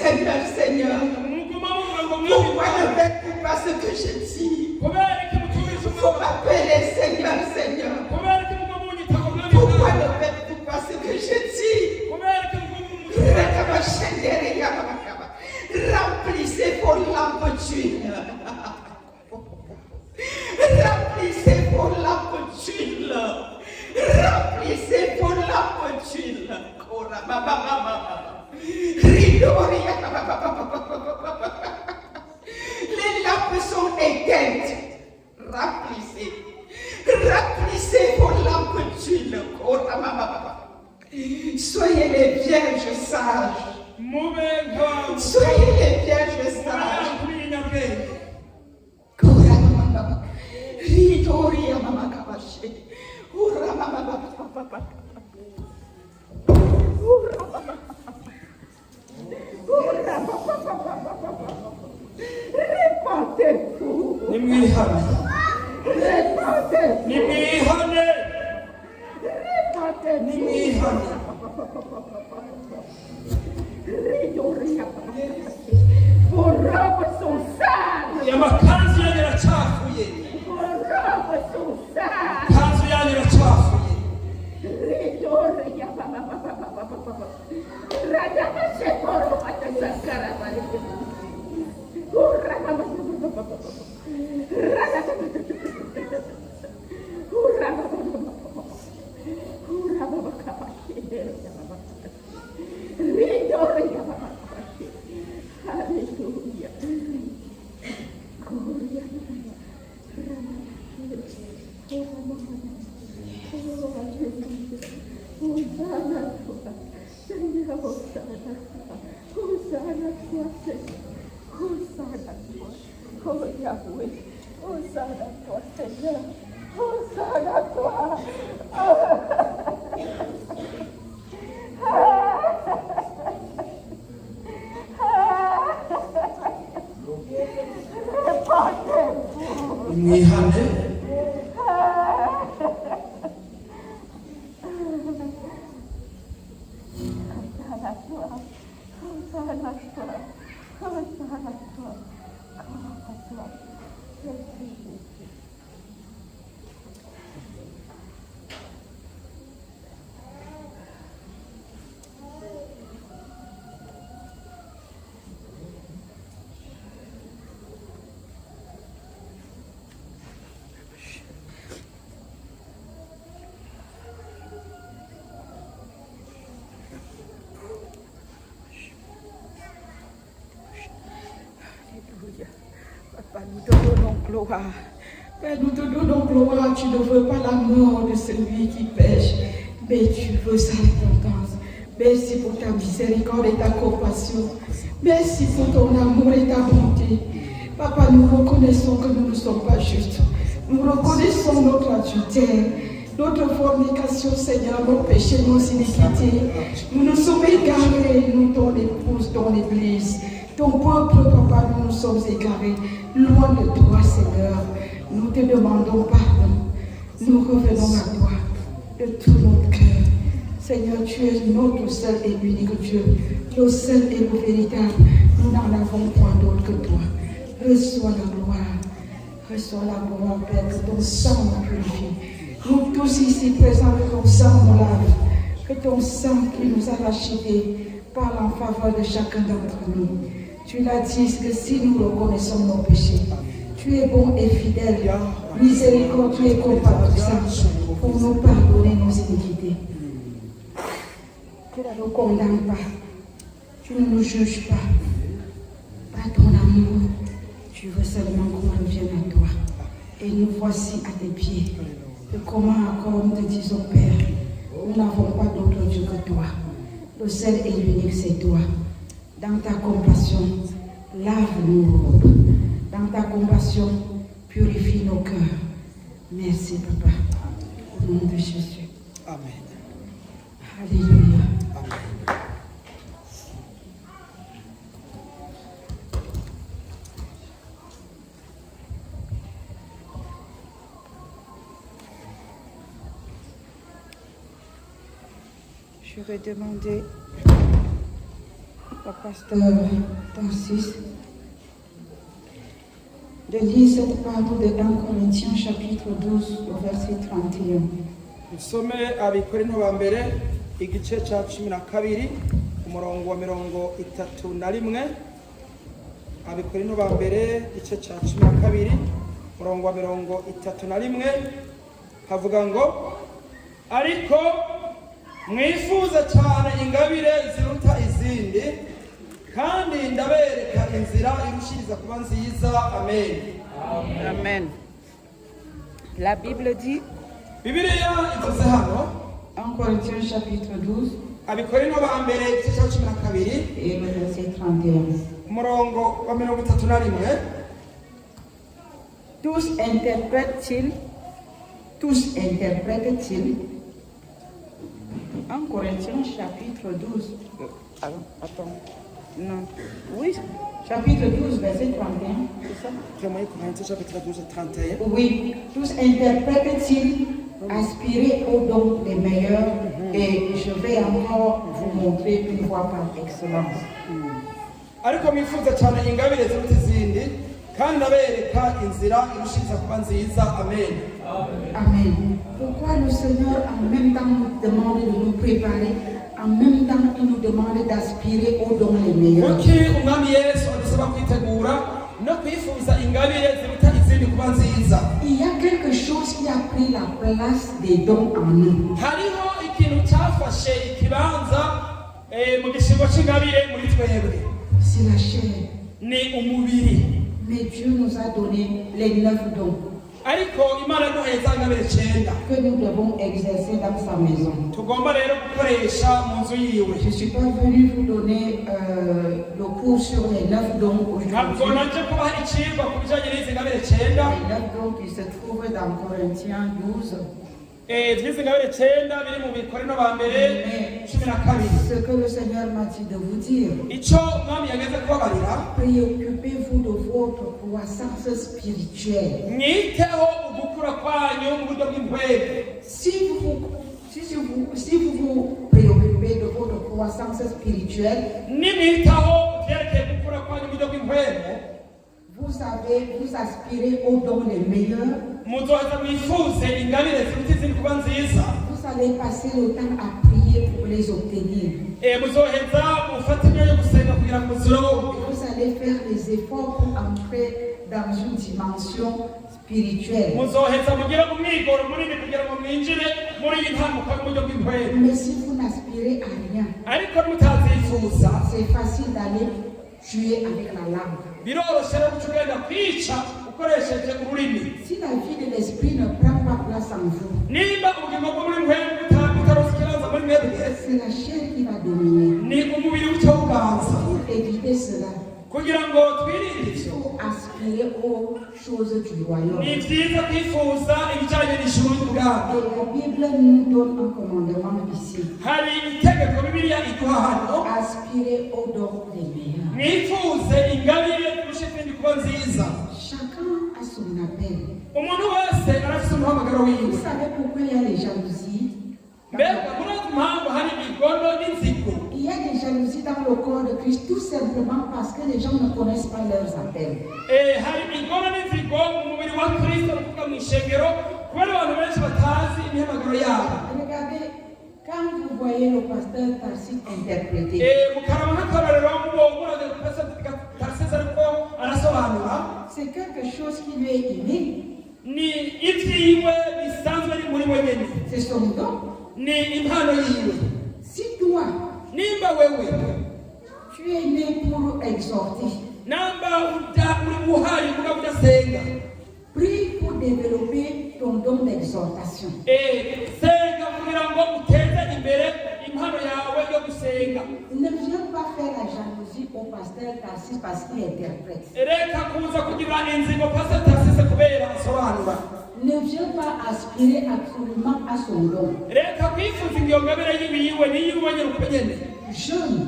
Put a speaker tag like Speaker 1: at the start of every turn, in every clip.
Speaker 1: Seigneur, Seigneur. Pourquoi ne faites-vous pas ce que je dis? Vous m'appelez Seigneur, Seigneur. Pourquoi ne faites-vous pas ce que je dis? Remplissez vos lampes d'huile. Remplissez vos lampes d'huile. Remplissez vos lampes d'huile. Les lampes sont éteintes. Remplissez. Remplissez vos lampes d'huile. Soyez les vierges sages. Soyez les vierges sages. Ritoria mama kabashi. Ura mama papa. Ura mama. Ura papa. Répandez-vous. Vos robes sont sales. Vos robes sont sales. Papa, nous te donnons gloire. Père, nous te donnons gloire. Tu ne veux pas la mort de celui qui pêche, mais tu veux sa repentance. Merci pour ta miséricorde et ta compassion. Merci pour ton amour et ta bonté. Papa, nous reconnaissons que nous ne sommes pas justes. Nous reconnaissons notre adultère, notre fornication, Seigneur, nos péchés, nos iniquités. Nous nous sommes égarés, nous, ton épouse, ton église. Ton peuple, Papa, nous nous sommes égarés. Loin de toi, Seigneur, nous te demandons pardon. Nous revenons à toi de tout notre cœur. Seigneur, tu es notre seul et unique Dieu, le seul et le véritable. Nous n'en avons point d'autre que toi. Reçois la gloire. Reçois la gloire, Père, que ton sang nous purifie. Nous tous ici présents, que ton sang nous lave. Que ton sang qui nous a rachetés parle en faveur de chacun d'entre nous. Tu l'as dit que si nous reconnaissons nos péchés, tu es bon et fidèle, miséricordieux et compatissant pour nous pardonner nos iniquités. Tu ne nous condamnes pas, tu ne nous juges pas. Par ton amour, tu veux seulement qu'on revienne à toi. Et nous voici à tes pieds. De commun accord, nous te disons, Père, nous n'avons pas d'autre Dieu que toi. Le seul et l'unique, c'est toi. Dans ta compassion, lave nos robes. Dans ta compassion, purifie nos cœurs. Merci, Papa. Au nom de Jésus.
Speaker 2: Amen.
Speaker 1: Alléluia.
Speaker 2: Amen.
Speaker 1: Je vais demander Pasteur Tarsis de lire cette parole de 1 Corinthiens chapitre 12 au verset 31.
Speaker 2: Usome Abikorinto ba mbere igice ca 12 umurongo wa 31. Abikorinto ba mbere igice ca 12 umurongo wa 31 havuga ngo ariko mwifuza cyane ingabire ziruta izindi kandi ndabereka inzira irushiriza kuba nziza. Amen.
Speaker 1: Amen. La Bible dit,
Speaker 2: Bibiliya ivuze hano
Speaker 1: 1 Corinthiens chapitre 12
Speaker 2: Abikorinto ba mbere igice ca 12
Speaker 1: et le verset 31.
Speaker 2: umurongo wa 31.
Speaker 1: Tous interprètent-ils 1 Corinthiens chapitre 12. Attends. Non. Oui, chapitre 12, verset 31. C'est ça?
Speaker 2: Corinthiens chapitre 12, 31.
Speaker 1: Oui. Tous interprètent-ils aspirer aux dons les meilleurs et je vais encore vous montrer une voie par excellence.
Speaker 2: Ariko mwifuza cyane ingabire ziruta izindi kandi ndabereka inzira irushiriza kuba nziza. Amen.
Speaker 1: Amen. Pourquoi le Seigneur en même temps nous demande de nous préparer, en même temps il nous demande d'aspirer aux dons les meilleurs?
Speaker 2: Kuki umwami Yesu adusaba kwitegura no kwifuza ingabire ziruta izindi kuba nziza?
Speaker 1: Il y a quelque chose qui a pris la place des dons en nous.
Speaker 2: Hariho ikintu cyafashe ikibanza mu gishingo cy'ingabire muri twebwe.
Speaker 1: C'est la chair.
Speaker 2: Ni umubiri.
Speaker 1: Mais Dieu nous a donné les 9 dons
Speaker 2: Ariko Imana yaduheza ingabire 9
Speaker 1: que nous devons exercer dans sa maison.
Speaker 2: tugomba rero gukoresha mu nzu yiwe.
Speaker 1: Je ne suis pas venu vous donner le cours sur les 9 dons aujourd'hui.
Speaker 2: Ntabwo naje kubaha icigwa ku bijanye n'izi ngabire 9.
Speaker 1: Les 9 dons qui se trouvent dans Corinthiens 12.
Speaker 2: Vy'izi ngabire 9 biri mu Bikorinto ba mbere 12.
Speaker 1: Ce que le Seigneur m'a dit de vous dire,
Speaker 2: Ico umwami yageze kubabarira,
Speaker 1: préoccupez-vous de votre croissance spirituelle.
Speaker 2: mwiteho ugukura kwanyu mu buryo bw'impwege.
Speaker 1: Si vous vous préoccupez de votre croissance spirituelle,
Speaker 2: Nimwitaho vyerekeye gukura kwanyu mu buryo bw'impwege,
Speaker 1: vous aspirez aux dons les meilleurs.
Speaker 2: muzoheza mwifuze ingabire ziruta izindi kuba nziza.
Speaker 1: Vous allez passer le temps à prier pour les obtenir.
Speaker 2: Muzoheza mufate imyanya yo gusenga kugira ngo muzironke.
Speaker 1: Vous allez faire des efforts pour entrer dans une dimension spirituelle.
Speaker 2: Muzoheza mugire umwigoro munini kugira ngo mwinjire muri iyi ntambuka mu buryo bw'impwege.
Speaker 1: Mais si vous n'aspirez à rien,
Speaker 2: Ariko mutazifuza,
Speaker 1: c'est facile d'aller tuer avec la langue.
Speaker 2: biroroshe rero guca ugenda kwica ukoresheje ururimi.
Speaker 1: Si la vie de l'esprit ne prend pas place en vous,
Speaker 2: Nimba ubugingo bwo muri mpwege butaronse ikibanza muri mwebwe,
Speaker 1: c'est la chair qui va dominer.
Speaker 2: ni umubiri uca uganza.
Speaker 1: Pour éviter cela,
Speaker 2: Kugira ngo twirinde
Speaker 1: il
Speaker 2: ivyo,
Speaker 1: faut aspirer aux choses du royaume.
Speaker 2: ni vyiza kwifuza ibijanye n'ijuru ry'ubwami.
Speaker 1: Et la Bible nous donne un commandement ici.
Speaker 2: Hari itegeko Bibiliya iduha hano,
Speaker 1: Aspirer aux dons les meilleurs.
Speaker 2: mwifuze ingabire kurusha izindi kuba nziza.
Speaker 1: Chacun a son appel.
Speaker 2: Umuntu wese arafise umuhamagaro
Speaker 1: Vous
Speaker 2: wiwe.
Speaker 1: savez pourquoi il y a les jalousies?
Speaker 2: Mbega murazi impamvu hari imigono n'inzigo?
Speaker 1: Il y a des jalousies dans le corps de Christ tout simplement parce que les gens ne connaissent pas leurs appels.
Speaker 2: Hari imigono n'inzigo mu mubiri wa Kristo no kuvuga mw'ishengero kubera abantu benshi batazi imihamagaro yabo.
Speaker 1: Regardez, quand vous voyez le pasteur Tarsis interpréter,
Speaker 2: Mukaraba nk'akarorero mubongora Tarsis ariko arasobanura,
Speaker 1: c'est quelque chose qui lui est inné.
Speaker 2: ni ivyiwe bisanzwe ari muri we nyene,
Speaker 1: C'est son don.
Speaker 2: ni impano yiwe.
Speaker 1: Si toi,
Speaker 2: Nimba wewe
Speaker 1: tu es né pour exhorter,
Speaker 2: namba uri buhaye uvuga udasenga,
Speaker 1: prie pour développer ton don d'exhortation.
Speaker 2: senga kugira ngo uteze imbere impano yawe yo gusenga.
Speaker 1: Ne viens pas faire la jalousie au pasteur Tarsis parce qu'il interprète.
Speaker 2: Reka kuza kugira inzigo Pastor Tarsis kubera asobanura.
Speaker 1: Ne viens pas aspirer absolument à son don.
Speaker 2: Reka kwifuza iyo ngabire yiwe niyiwe nyene uko nyene.
Speaker 1: Jeûne,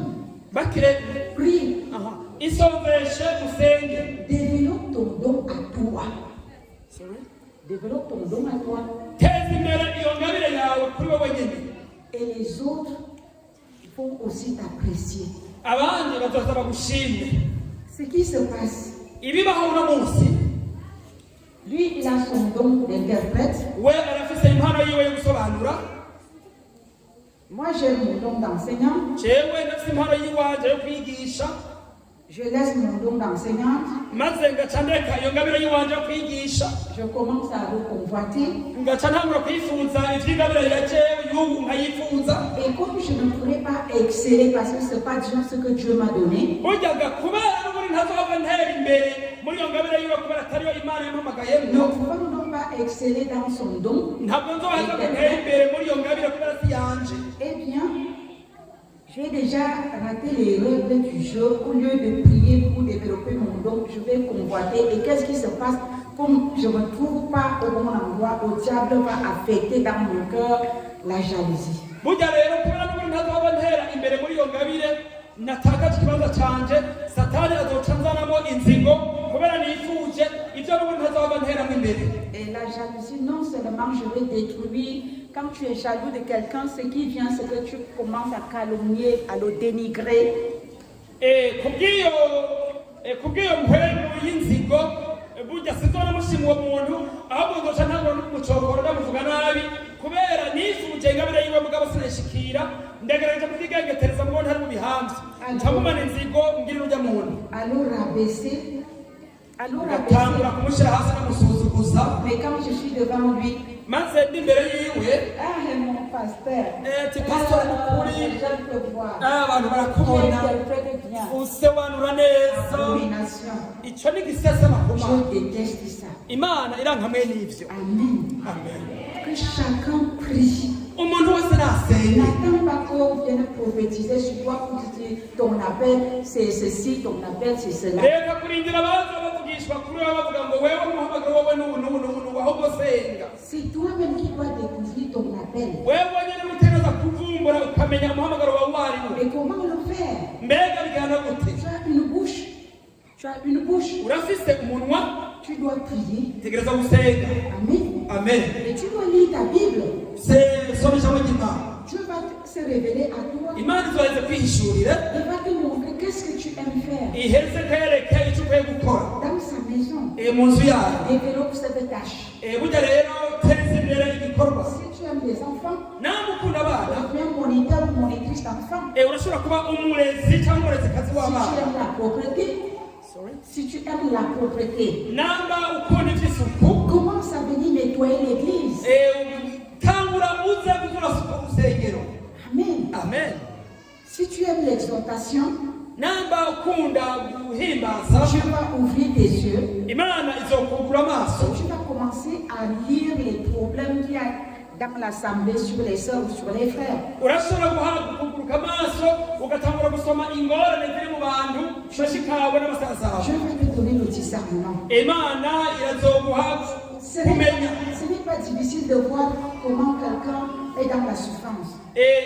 Speaker 2: Bakire
Speaker 1: prie,
Speaker 2: isonzeshe usenge.
Speaker 1: développe ton don à toi. Développe ton don à toi.
Speaker 2: Teza imbere iyo ngabire yawe kuri wowe nyene.
Speaker 1: Et les autres vont aussi t'apprécier.
Speaker 2: abandi bazoza bagushimye.
Speaker 1: Ce qui se passe,
Speaker 2: Ibibaho uno munsi,
Speaker 1: lui, il a son don d'interprète.
Speaker 2: we arafise impano yiwe yo gusobanura.
Speaker 1: Moi, j'ai mon don d'enseignant.
Speaker 2: Jewe ndafise impano yiwanje yo kwigisha.
Speaker 1: Je laisse mon don d'enseignante.
Speaker 2: Maze ngaca ndeka iyo ngabire yiwanje yo kwigisha.
Speaker 1: Je commence à le convoiter.
Speaker 2: Ngaca ntangura kwifuza ivy'ingabire ya jewe y'ubu nkayifuza.
Speaker 1: Et comme je ne pourrais pas exceller parce que ce n'est pas déjà ce que Dieu m'a donné,
Speaker 2: buryaga kubera n'ubundi ntazova ntera imbere muri iyo ngabire yiwe kubera atariyo Imana yampamagayemwo.
Speaker 1: nous ne pouvons donc pas exceller dans son don.
Speaker 2: Ntabwo nzoheza gutera imbere muri iyo ngabire kubera si yanje.
Speaker 1: Eh bien, j'ai déjà raté les règles du jeu. Au lieu de prier pour développer mon don, je vais convoiter. Et qu'est-ce qui se passe? Comme je ne me trouve pas au bon endroit, le diable va affecter dans mon cœur la jalousie.
Speaker 2: Burya rero kubera n'ubundi ntazova ntera imbere muri iyo ngabire natakaje ikibanza canje, satani azoca nzanamo inzigo kubera nifuje ibyo n'ubundi ntazova nteramo imbere.
Speaker 1: Et la jalousie, non seulement je vais détruire, quand tu es jaloux de quelqu'un, ce qui vient, c'est que tu commences à calomnier, à le dénigrer.
Speaker 2: Kubw'iyo mpwemu y'inzigo, burya sizona mushima uwo muntu, ahubwo nzoca ntangura no kumucokora ndamuvuga nabi, kubera nifuje ingabire yiwe mugabo sinayishikira, ndagerageje kuvyigengetereza mugabo ntari mu bihamvye. Ncamumana inzigo ngirira urya muntu.
Speaker 1: Alors rabaisser.
Speaker 2: Ngatangura kumushira hasi namusuzuguza.
Speaker 1: Mais quand je suis devant lui,
Speaker 2: maze ndi imbere yiwe,
Speaker 1: mon pasteur,
Speaker 2: ti pastor mukuri,
Speaker 1: je peux voir.
Speaker 2: abantu barakubona, usobanura neza.
Speaker 1: Domination.
Speaker 2: Ico ni gisesema ku Mana.
Speaker 1: Je déteste ça.
Speaker 2: Imana irankamwe n'ivyo.
Speaker 1: Amen.
Speaker 2: Amen.
Speaker 1: Que chacun prie.
Speaker 2: Umuntu wese nasenga.
Speaker 1: N'attends pas qu'on vienne prophétiser sur toi pour dire ton appel c'est ceci, ton appel c'est cela.
Speaker 2: Reka kurindira abaza bavugishwa kuri wowe bavuga ngo wewe umuhamagaro wowe n'ubu ahubwo senga.
Speaker 1: C'est toi-même qui dois découvrir ton appel.
Speaker 2: Wewe nyene utegereza kuvumbura ukamenya umuhamagaro wawe wariwo.
Speaker 1: Et comment le faire?
Speaker 2: Mbega bigana gute?
Speaker 1: Tu as une bouche. Tu as une bouche.
Speaker 2: Urafise umunwa,
Speaker 1: Tu dois prier.
Speaker 2: utegereza gusenga.
Speaker 1: Amen.
Speaker 2: Amen.
Speaker 1: Et tu dois lire ta Bible.
Speaker 2: Soma ijambo ry'Imana.
Speaker 1: Dieu va se révéler à toi.
Speaker 2: Imana izoheze kwihishurira.
Speaker 1: Il va te montrer qu'est-ce que tu aimes faire
Speaker 2: Iheze kwereke icyo ukwiye gukora.
Speaker 1: dans sa maison.
Speaker 2: Mu nzu yayo.
Speaker 1: Développe cette tâche.
Speaker 2: Burya rero teza imbere igikorwa.
Speaker 1: Si tu aimes les enfants,
Speaker 2: nawe ukunda abana,
Speaker 1: tu es moniteur ou monitrice d'enfants.
Speaker 2: urashobora kuba umurezi cyangwa umurezikazi
Speaker 1: Si tu
Speaker 2: w'abana.
Speaker 1: aimes la propreté, si tu aimes la propreté,
Speaker 2: namba ukunda iby'isuku,
Speaker 1: commence à venir nettoyer l'église.
Speaker 2: tangura uze kuzurasuka urusengero.
Speaker 1: Amen.
Speaker 2: Amen.
Speaker 1: Si tu aimes l'exhortation,
Speaker 2: namba ukunda guhimbaza,
Speaker 1: Dieu va ouvrir tes yeux.
Speaker 2: Imana izokugura amaso.
Speaker 1: Tu vas commencer à lire les problèmes qu'il y a dans l'assemblée sur les sœurs ou sur les frères.
Speaker 2: urashobora kuguruka amaso ugatangura gusoma ingorane ziri mu bantu bashikawe n'abasaza babo.
Speaker 1: Je vais te donner le discernement.
Speaker 2: Imana irazoguha
Speaker 1: Ce
Speaker 2: kumenya.
Speaker 1: n'est pas difficile de voir comment quelqu'un est dans la souffrance.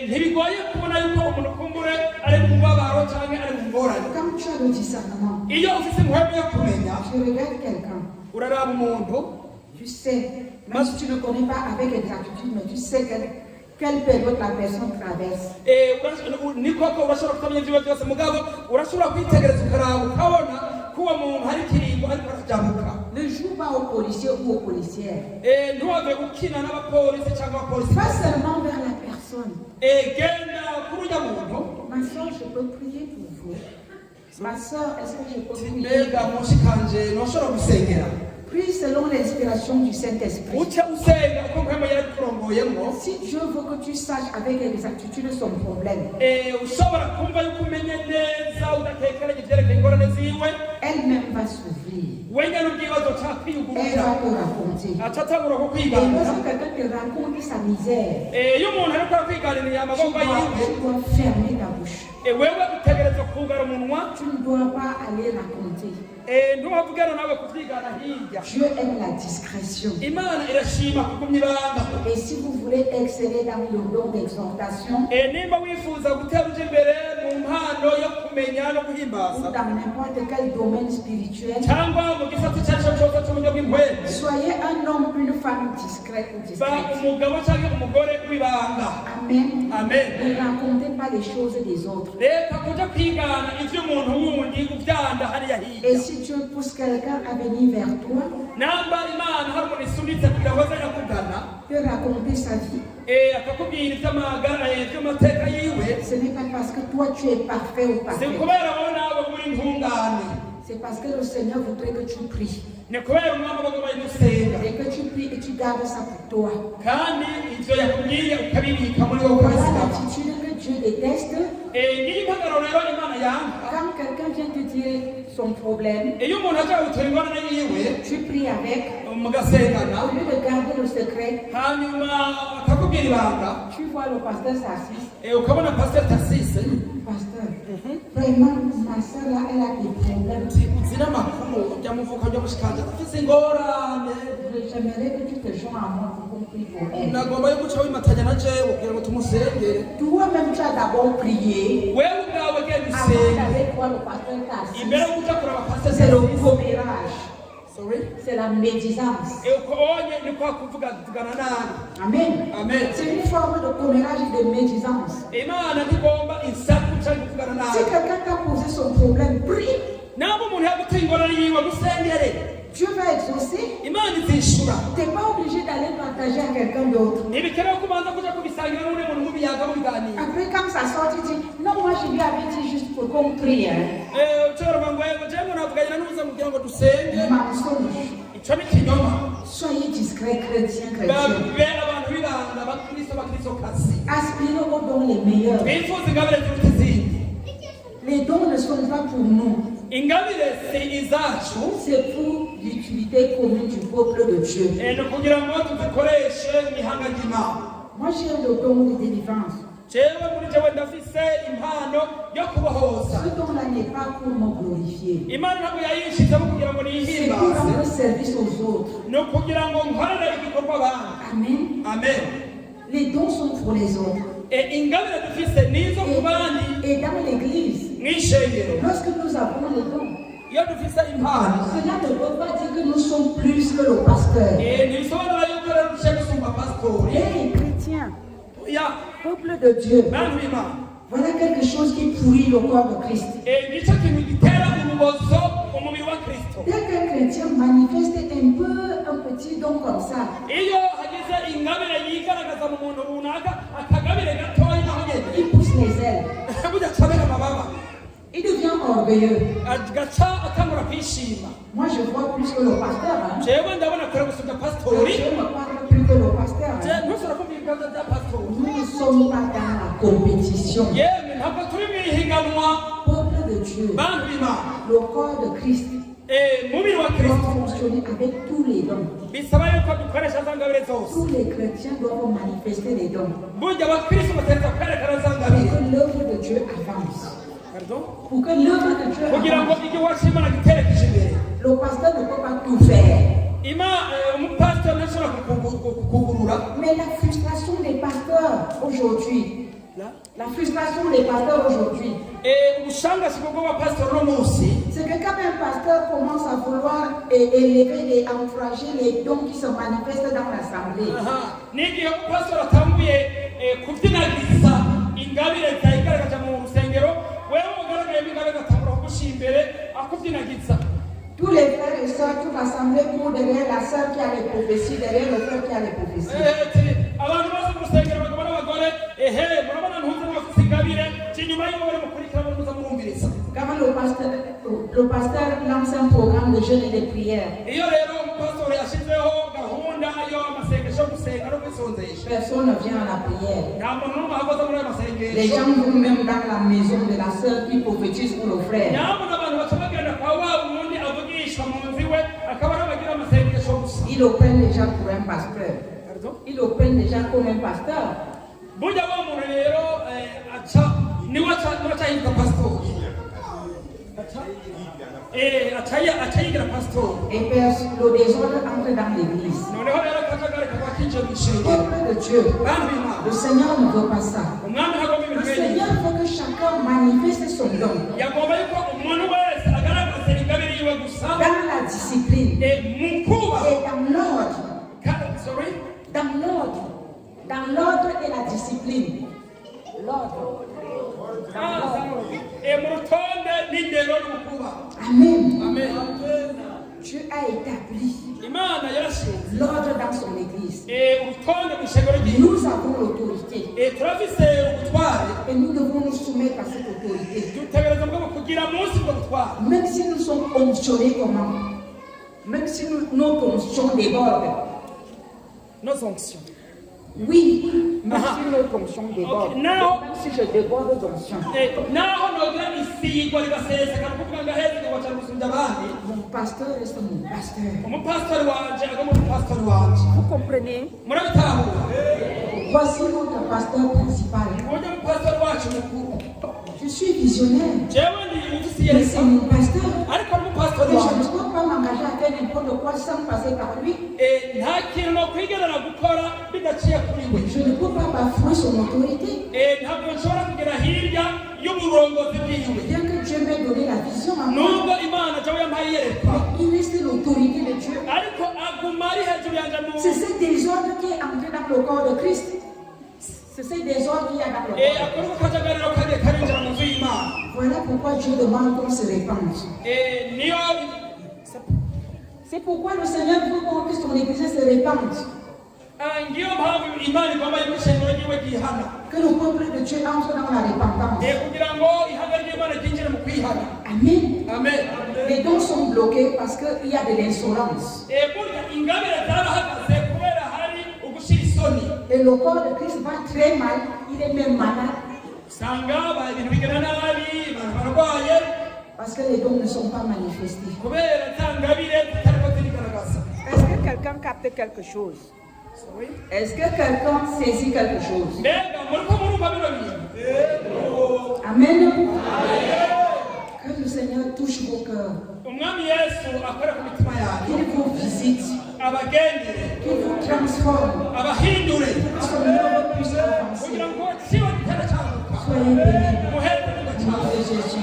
Speaker 2: Ntibigoye kubona yuko umuntu kumbure ari mu mubabaro cyangwa ari mu ngorane.
Speaker 1: Quand tu as le discernement,
Speaker 2: Iyo ufite umuhemu yo kumenya,
Speaker 1: je regarde quelqu'un,
Speaker 2: uraraba umuntu,
Speaker 1: tu sais, même si tu ne connais pas avec exactitude, mais tu sais quelle période la personne traverse.
Speaker 2: ni koko urashobora kutamenya ibyo byose mugabo urashobora kwitegereza ukaraba ukabona ko uwo muntu hari ikiringo ariko arajabuka.
Speaker 1: Ne joue pas aux policiers ou aux policières.
Speaker 2: Ntuhave gukina n'abapolisi cyangwa abapolisi.
Speaker 1: Pas seulement vers la personne.
Speaker 2: Genda kuri urya muntu.
Speaker 1: Ma soeur, je peux prier pour vous. Ma soeur, est-ce que je peux prier?
Speaker 2: Mbega mushikanje ntushobora gusengera.
Speaker 1: Prie selon l'inspiration du Saint-Esprit.
Speaker 2: uce usenga uko mpemu yarabikurongoyemo.
Speaker 1: Si Dieu veut que tu saches avec exactitude son problème,
Speaker 2: ushobora kumva yuko umenye neza udatekeranye ibyerekeye ingorane ziwe,
Speaker 1: elle-même va s'ouvrir.
Speaker 2: wenyine ubwibazo
Speaker 1: Elle
Speaker 2: cyakwiyugurura
Speaker 1: va te raconter.
Speaker 2: atatangura
Speaker 1: Et
Speaker 2: kukwiganira.
Speaker 1: lorsque quelqu'un te raconte sa misère,
Speaker 2: Iyo umuntu ariko arakwiganirira
Speaker 1: tu
Speaker 2: amaboko yiwe,
Speaker 1: dois fermer ta bouche.
Speaker 2: wewe utegereza kugara umunwa.
Speaker 1: Tu ne dois pas aller raconter.
Speaker 2: Ntuhavugana nawe kubyigana hirya.
Speaker 1: Dieu aime la discrétion.
Speaker 2: Imana irashima kugumya ibanga.
Speaker 1: Et si vous voulez exceller dans le don d'exhortation,
Speaker 2: Nimba wifuza gutera uje imbere mu mu mpano yo kumenya no
Speaker 1: ou
Speaker 2: guhimbaza
Speaker 1: dans n'importe quel domaine spirituel,
Speaker 2: cyangwa mu gisata icyo ari cyo cyose cy'uburyo bw'impwemu,
Speaker 1: soyez un homme, une femme discrète ou
Speaker 2: ba
Speaker 1: discrète.
Speaker 2: umugabo cyangwa umugore w'ibanga.
Speaker 1: Amen.
Speaker 2: Amen.
Speaker 1: Ne racontez pas les choses des autres.
Speaker 2: Reka kuja kwigana ivy'umuntu wundi uvyanda hariya
Speaker 1: Et
Speaker 2: hirya.
Speaker 1: si Dieu pousse quelqu'un à venir vers toi,
Speaker 2: Namba Imana hari umuntu isunitse kugira ngo aze yakugana,
Speaker 1: peut raconter sa vie.
Speaker 2: akakubwira ivy'amagara ivy'amateka yiwe,
Speaker 1: Ce n'est pas parce que toi tu es parfait ou
Speaker 2: si
Speaker 1: parfait.
Speaker 2: kubera wowe nawe uri intungane,
Speaker 1: C'est parce que le Seigneur voudrait que tu pries.
Speaker 2: ni kubera umwami bagomba gusenga,
Speaker 1: Et que tu pries et tu gardes ça pour toi.
Speaker 2: kandi ivyo yakubwiye ukabibika muri wowe
Speaker 1: Voilà
Speaker 2: ukabisiga.
Speaker 1: l'attitude que Dieu déteste.
Speaker 2: Ngiyi mpagararo rero Imana yanga.
Speaker 1: Quand quelqu'un vient te dire son problème,
Speaker 2: Iyo umuntu aje gutora ingorane yiwe
Speaker 1: tu pries avec.
Speaker 2: mugasengana,
Speaker 1: Au lieu de garder le secret,
Speaker 2: hanyuma akakubwira ibanga,
Speaker 1: tu vois le pasteur s'assis.
Speaker 2: ukabona pasiteri Tarsise
Speaker 1: Pasteur, vraiment, ma soeur là, elle a des problèmes.
Speaker 2: uzi n'amakuru ujya muvuka ujya mushikanja afise ingorane,
Speaker 1: J'aimerais que tu te joins à moi pour qu'on prie pour elle.
Speaker 2: nagomba yo guca wimatanya na jewe kugira ngo tumusengere.
Speaker 1: Toi-même, tu as d'abord prié
Speaker 2: Wewe ubwawe genda
Speaker 1: avant
Speaker 2: usenge
Speaker 1: d'aller voir le pasteur Tassi.
Speaker 2: imbere yo kuja kuraba pasiteri
Speaker 1: C'est le
Speaker 2: Tarsise.
Speaker 1: commérage,
Speaker 2: Sorry?
Speaker 1: c'est la médisance.
Speaker 2: Uko onye ni kwa kuvugana nabi.
Speaker 1: Amen.
Speaker 2: Amen.
Speaker 1: C'est une forme de commérage et de médisance.
Speaker 2: Imana ntigomba insaku canke kuvugana
Speaker 1: Si
Speaker 2: nabi.
Speaker 1: quelqu'un t'a posé son problème, prie.
Speaker 2: Namba umuntu yaguteye ingorane yiwe musengere,
Speaker 1: Dieu va exaucer.
Speaker 2: Imana izishura.
Speaker 1: Tu n'es pas obligé d'aller partager à quelqu'un d'autre.
Speaker 2: Ntibikenewe kubanza kuja kubisangira n'undi muntu mubiyaga mubiganira.
Speaker 1: Après, quand ça sort, tu dis, non, moi je lui avais dit juste pour qu'on prie. Hein.
Speaker 2: Ushobora ngo yego jewe navuganye n'uza kugira ngo dusenge.
Speaker 1: Mensonge.
Speaker 2: Ico ni kinyoma.
Speaker 1: Soyez discret, chrétien, chrétien.
Speaker 2: Babe abantu b'ibanga bakristokazi.
Speaker 1: Aspirez aux dons les meilleurs.
Speaker 2: Twifuza ingabire ziruta izindi.
Speaker 1: Les dons ne sont pas pour nous.
Speaker 2: Ingabire si izacu,
Speaker 1: C'est pour l'utilité commune du peuple de Dieu.
Speaker 2: ni kugira ngo tuzikoreshe mw'ihanga ry'Imana.
Speaker 1: Moi j'ai le don de délivrance.
Speaker 2: Jewe muri jewe ndafise impano yo kubohoza.
Speaker 1: Ce don-là n'est pas pour me glorifier.
Speaker 2: Imana ntabwo yayishizemo kugira ngo
Speaker 1: C'est pour
Speaker 2: niyihimbaze,
Speaker 1: rendre service aux autres.
Speaker 2: ni ukugira ngo nkorere igikorwa abantu.
Speaker 1: Amen.
Speaker 2: Amen.
Speaker 1: Les dons sont pour les autres.
Speaker 2: Ingabire dufise nizo ku bandi
Speaker 1: Et dans l'église,
Speaker 2: mw'ishengero.
Speaker 1: lorsque nous avons les dons,
Speaker 2: Iyo dufise impano,
Speaker 1: cela ne veut pas dire que nous sommes plus que le pasteur.
Speaker 2: ntibisobanura yuko rero duce gusumba pasitori.
Speaker 1: Les chrétiens,
Speaker 2: Ya
Speaker 1: peuple de Dieu,
Speaker 2: bantu b'Imana,
Speaker 1: voilà quelque chose qui pourrit le corps de Christ.
Speaker 2: nicyo kintu gitera urubozo umubiri wa Kristo.
Speaker 1: Dès qu'un chrétien manifeste un petit don comme ça,
Speaker 2: Iyo hagize ingabire yigaragaza mu muntu runaka, akagabire gatoya naho nyene,
Speaker 1: il pousse les ailes.
Speaker 2: burya acabera amababa,
Speaker 1: Il devient orgueilleux.
Speaker 2: agaca atangura kwishima.
Speaker 1: Moi, je vois plus que le pasteur. Hein.
Speaker 2: Jewe ndabona kure gusumba pasitori.
Speaker 1: Je ne parle plus que le pasteur. Hein.
Speaker 2: Ntushobora kumva ibibazo bya pasitori.
Speaker 1: Nous ne sommes pas dans la compétition.
Speaker 2: Yemwe ntabwo turi mu ihiganwa.
Speaker 1: Peuple de Dieu,
Speaker 2: Bantu b'Imana,
Speaker 1: le corps de Christ
Speaker 2: umubiri wa
Speaker 1: doit
Speaker 2: Kristo
Speaker 1: fonctionner avec tous les dons.
Speaker 2: bisaba yuko dukoresha za ngabire zose.
Speaker 1: Tous les chrétiens doivent manifester les dons.
Speaker 2: Burya abakristo bategeka kwerekana za
Speaker 1: Pour
Speaker 2: ngabire.
Speaker 1: que l'œuvre de Dieu avance.
Speaker 2: Pardon?
Speaker 1: Pour que l'œuvre de Dieu
Speaker 2: Kugira ngo
Speaker 1: avance.
Speaker 2: igihugu cy'Imana giterekeje imbere.
Speaker 1: Le pasteur ne peut pas tout faire.
Speaker 2: Umupasitori ntashobora kukugurura.
Speaker 1: Mais la frustration des pasteurs aujourd'hui, la frustration des pasteurs aujourd'hui,
Speaker 2: Ubushangasi bw'abapasitori uno munsi,
Speaker 1: c'est que quand un pasteur commence à vouloir élever et encourager les dons qui se manifestent dans l'assemblée,
Speaker 2: n'igihe umupasitori atanguye kubyinagiza ingabire zayigaragaza mu rusengero, wewe ugaragayemo ingabire agatangura kugushyira imbere akubyinagiza.
Speaker 1: tous les frères et sœurs, toute l'assemblée court derrière la sœur qui a les prophéties, derrière le frère qui a les prophéties.
Speaker 2: Abantu bose mu rusengero abagabo n'abagore, murabona ntuze n'abafite ingabire, inyuma y'uwo bari mukurikira bari muza murumviriza.
Speaker 1: Quand le pasteur lance un programme de jeûne et de prière,
Speaker 2: Iyo rero umupasitori yashyizeho gahunda y'amasengesho yo gusenga no kwisonzesha,
Speaker 1: personne ne vient à la prière.
Speaker 2: nta muntu n'umwe ahagaze muri ayo
Speaker 1: Les
Speaker 2: masengesho.
Speaker 1: gens vont même dans la maison de la sœur qui prophétise pour le frère.
Speaker 2: Nyabona abantu baca bagenda kwa wa wundi avugishwa mu nzu iwe, akaba ari abagira amasengesho gusa.
Speaker 1: Il le prennent déjà pour un pasteur.
Speaker 2: Pardon?
Speaker 1: Il le prennent déjà comme un pasteur.
Speaker 2: Burya wa muntu rero niwe aca yitwa pasitori. Aca yigira pasitori.
Speaker 1: Et le désordre entre dans l'église.
Speaker 2: Noneho rero akajagari kaba kinjiye mu ishengero.
Speaker 1: Peuple de Dieu,
Speaker 2: Bantu b'Imana,
Speaker 1: le Seigneur ne veut pas ça.
Speaker 2: umwami ntagomba
Speaker 1: Le
Speaker 2: ibintu bene
Speaker 1: Seigneur
Speaker 2: ibi.
Speaker 1: veut que chacun manifester son don
Speaker 2: yagomba yuko umuntu wese agaragaza ingabire yiwe gusa
Speaker 1: dans la discipline
Speaker 2: mu kuba
Speaker 1: et dans l'ordre.
Speaker 2: sorry
Speaker 1: Dans l'ordre et la discipline. L'ordre.
Speaker 2: mu rutonde n'indero n'ukuba.
Speaker 1: Amen.
Speaker 2: Amen.
Speaker 1: Dieu a établi
Speaker 2: Imana yarashinze
Speaker 1: l'ordre dans son église.
Speaker 2: urutonde mu ishengero ry'iwe.
Speaker 1: Nous avons l'autorité
Speaker 2: turafise ubutware
Speaker 1: et nous devons nous soumettre à cette autorité.
Speaker 2: dutegereza bwo kugira munsi ubwo butware.
Speaker 1: Même si nous sommes onctionnés comment? Même si nos fonctions débordent.
Speaker 2: Nos onctions.
Speaker 1: Oui, même si nos fonctions débordent.
Speaker 2: Okay, now,
Speaker 1: même si je déborde d'onction.
Speaker 2: Naho nogira isigwa rigaseseka kuvuga ngo aheze ngo cyane gusumba abandi.
Speaker 1: Mon pasteur reste mon pasteur.
Speaker 2: Umupastori wanje agomba umupastori wanje.
Speaker 1: Vous comprenez?
Speaker 2: Murabitahura.
Speaker 1: Voici notre pasteur principal.
Speaker 2: Uburyo umupastori wacu mukuru.
Speaker 1: Je suis visionnaire.
Speaker 2: Jewe ndi umufisi
Speaker 1: Mais
Speaker 2: Yesu.
Speaker 1: c'est mon pasteur.
Speaker 2: Ariko umupastori
Speaker 1: Mais je
Speaker 2: wanje.
Speaker 1: ne peux pas m'engager à faire n'importe quoi sans passer par lui.
Speaker 2: Nta kintu no kwigerera gukora bidaciye kuri we.
Speaker 1: Je ne peux pas bafouer son autorité.
Speaker 2: Ntabwo nshobora kugera hirya y'uburongozi bwiwe.
Speaker 1: Bien que Dieu m'ait donné la vision à moi,
Speaker 2: Nubwo Imana jawe yampaye iyerekwa.
Speaker 1: il reste l'autorité de Dieu.
Speaker 2: Ariko aguma ari hejuru yanje mu.
Speaker 1: C'est ce désordre qui est entré dans le corps de Christ. C'est ce désordre qu'il y a dans le corps.
Speaker 2: Akorwa kajagariro kagiye karinjira mu nzu y'Imana.
Speaker 1: Voilà pourquoi Dieu demande qu'on se répande.
Speaker 2: Niyo
Speaker 1: C'est pourquoi le Seigneur veut que son Église se répande.
Speaker 2: ngiyo mpamvu Imana igomba yuko ishengero ryiwe ryihana.
Speaker 1: Que le peuple de Dieu entre dans la repentance.
Speaker 2: Kugira ngo ihanga ry'Imana ryinjire mu kwihana.
Speaker 1: Amen.
Speaker 2: Amen.
Speaker 1: Les dons sont bloqués parce qu'il y a de l'insolence.
Speaker 2: Burya ingabire zarahagaze kubera hari ugushira isoni.
Speaker 1: Et le corps de Christ va très mal, il est même malade.
Speaker 2: Usanga ibintu bigana nabi, barwaye.
Speaker 1: Parce que les dons ne sont pas manifestés.
Speaker 2: Kubera ngabire zitariko zirigaragaza.
Speaker 1: Est-ce que quelqu'un capte quelque chose? Oui. Est-ce que quelqu'un saisit quelque chose?
Speaker 2: Mbega muriko murumva bino bintu?
Speaker 1: Amen. Que le Seigneur touche vos cœurs.
Speaker 2: Umwami Yesu akora ku mitima yanyu.
Speaker 1: Qu'il vous visite.
Speaker 2: Abagendere.
Speaker 1: Qu'il vous transforme.
Speaker 2: Abahindure.
Speaker 1: Son nom puisse avancer.
Speaker 2: Kugira ngo kiba gitera cyamuka.
Speaker 1: Soyez bénis.
Speaker 2: Muheze
Speaker 1: Au nom de Jésus.